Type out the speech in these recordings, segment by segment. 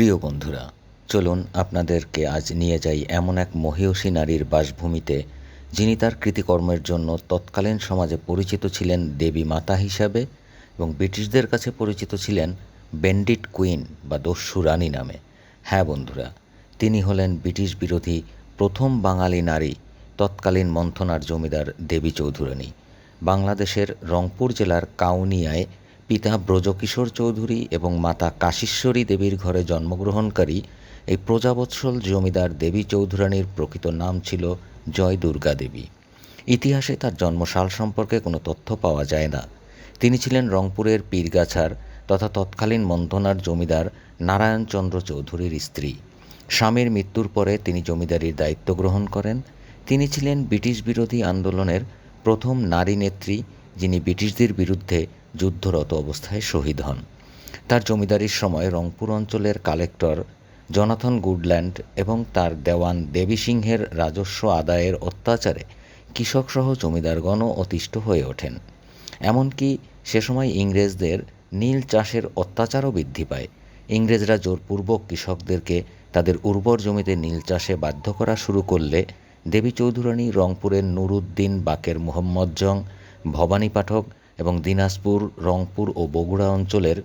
প্রিয় বন্ধুরা, চলুন আপনাদেরকে আজ নিয়ে যাই এমন এক মহীয়সী নারীর বাসভূমিতে, যিনি তার কৃতিকর্মের জন্য তৎকালীন সমাজে পরিচিত ছিলেন দেবী মাতা হিসাবে এবং ব্রিটিশদের কাছে পরিচিত ছিলেন বেন্ডিট কুইন বা দস্যু রানী নামে। হ্যাঁ বন্ধুরা, তিনি হলেন ব্রিটিশ বিরোধী প্রথম বাঙালি নারী, তৎকালীন মন্থনার জমিদার দেবী চৌধুরানী। বাংলাদেশের রংপুর জেলার কাউনিয়ায় পিতা ব্রজকিশোর চৌধুরী এবং মাতা কাশীশ্বরী দেবীর ঘরে জন্মগ্রহণকারী এই প্রজাবৎসল জমিদার দেবী চৌধুরানীর প্রকৃত নাম ছিল জয় দুর্গা দেবী। ইতিহাসে তার জন্মসাল সম্পর্কে কোনো তথ্য পাওয়া যায় না। তিনি ছিলেন রংপুরের পীরগাছার তথা তৎকালীন মন্থনার জমিদার নারায়ণচন্দ্র চৌধুরীর স্ত্রী। স্বামীর মৃত্যুর পরে তিনি জমিদারির দায়িত্ব গ্রহণ করেন। তিনি ছিলেন ব্রিটিশ বিরোধী আন্দোলনের প্রথম নারী নেত্রী, যিনি ব্রিটিশদের বিরুদ্ধে যুদ্ধরত অবস্থায় শহীদ হন। তার জমিদারির সময় রংপুর অঞ্চলের কালেক্টর জনাথন গুডল্যান্ড এবং তার দেওয়ান দেবী সিংহের রাজস্ব আদায়ের অত্যাচারে কৃষকসহ জমিদারগণও অতিষ্ঠ হয়ে ওঠেন। এমনকি সে সময় ইংরেজদের নীল চাষের অত্যাচারও বৃদ্ধি পায়। ইংরেজরা জোরপূর্বক কৃষকদেরকে তাদের উর্বর জমিতে নীল চাষে বাধ্য করা শুরু করলে দেবী চৌধুরানী রংপুরের নুরুদ্দিন বাকের মোহাম্মদ জং, ভবানী পাঠক এবং দিনাজপুর, রংপুর ও বগুড়া অঞ্চলের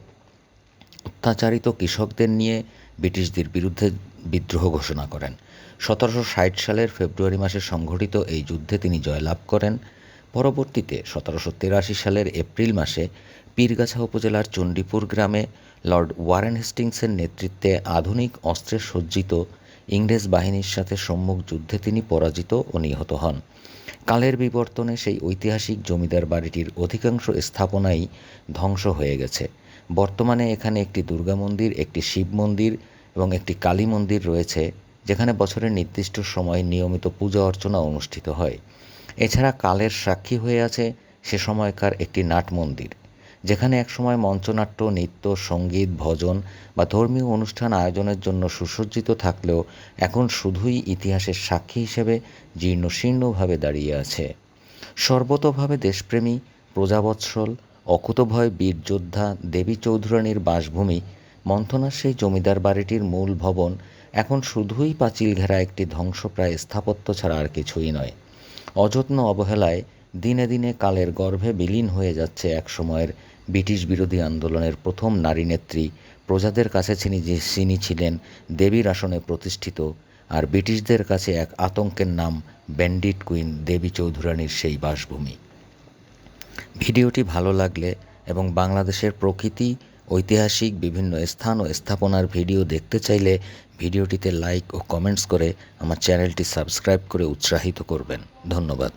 অত্যাচারিত কৃষকদের নিয়ে ব্রিটিশদের বিরুদ্ধে বিদ্রোহ ঘোষণা করেন। 1760 সালের ফেব্রুয়ারি মাসে সংঘটিত এই যুদ্ধে তিনি জয়লাভ করেন। পরবর্তীতে 1783 সালের এপ্রিল মাসে পীরগাছা উপজেলার চণ্ডীপুর গ্রামে লর্ড ওয়ারেন হেস্টিংসের নেতৃত্বে আধুনিক অস্ত্রে সজ্জিত ইংরেজ বাহিনীর সাথে সম্মুখ যুদ্ধে তিনি পরাজিত ও নিহত হন। কালের বিবর্তনে সেই ঐতিহাসিক জমিদার বাড়িটির অধিকাংশ স্থাপনাই ধ্বংস হয়ে গেছে। বর্তমানে এখানে একটি দুর্গা মন্দির, একটি শিব মন্দির এবং একটি কালী মন্দির রয়েছে, যেখানে বছরের নির্দিষ্ট সময় নিয়মিত পূজা অর্চনা অনুষ্ঠিত হয়। এছাড়া কালের সাক্ষী হয়ে আছে সে সময়কার একটি নাট মন্দির, যেখানে একসময় মঞ্চনাট্য, নৃত্য, সঙ্গীত, ভজন বা ধর্মীয় অনুষ্ঠান আয়োজনের জন্য সুসজ্জিত থাকলেও এখন শুধুই ইতিহাসের সাক্ষী হিসেবে জীর্ণশীর্ণভাবে দাঁড়িয়ে আছে। সর্বতোভাবে দেশপ্রেমী, প্রজাবৎসল, অকুতভয় বীর যোদ্ধা দেবী চৌধুরানীর বাসভূমি মন্থনার সেই জমিদার বাড়িটির মূল ভবন এখন শুধুই পাঁচিল ঘেরা একটি ধ্বংসপ্রায় স্থাপত্য ছাড়া আর কিছুই নয়। অযত্ন অবহেলায় দিনে দিনে কালের গর্ভে বিলীন হয়ে যাচ্ছে একসময়ের ব্রিটিশ বিরোধী আন্দোলনের প্রথম নারী নেত্রী, প্রজাদের কাছে যিনি ছিলেন দেবীর আসনে প্রতিষ্ঠিত, আর ব্রিটিশদের কাছে এক আতঙ্কের নাম বেন্ডিট কুইন দেবী চৌধুরানীর সেই বাসভূমি। ভিডিওটি ভালো লাগলে এবং বাংলাদেশের প্রকৃতি, ঐতিহাসিক বিভিন্ন স্থান ও স্থাপনার ভিডিও দেখতে চাইলে ভিডিওটিতে লাইক ও কমেন্টস করে আমার চ্যানেলটি সাবস্ক্রাইব করে উৎসাহিত করবেন। ধন্যবাদ।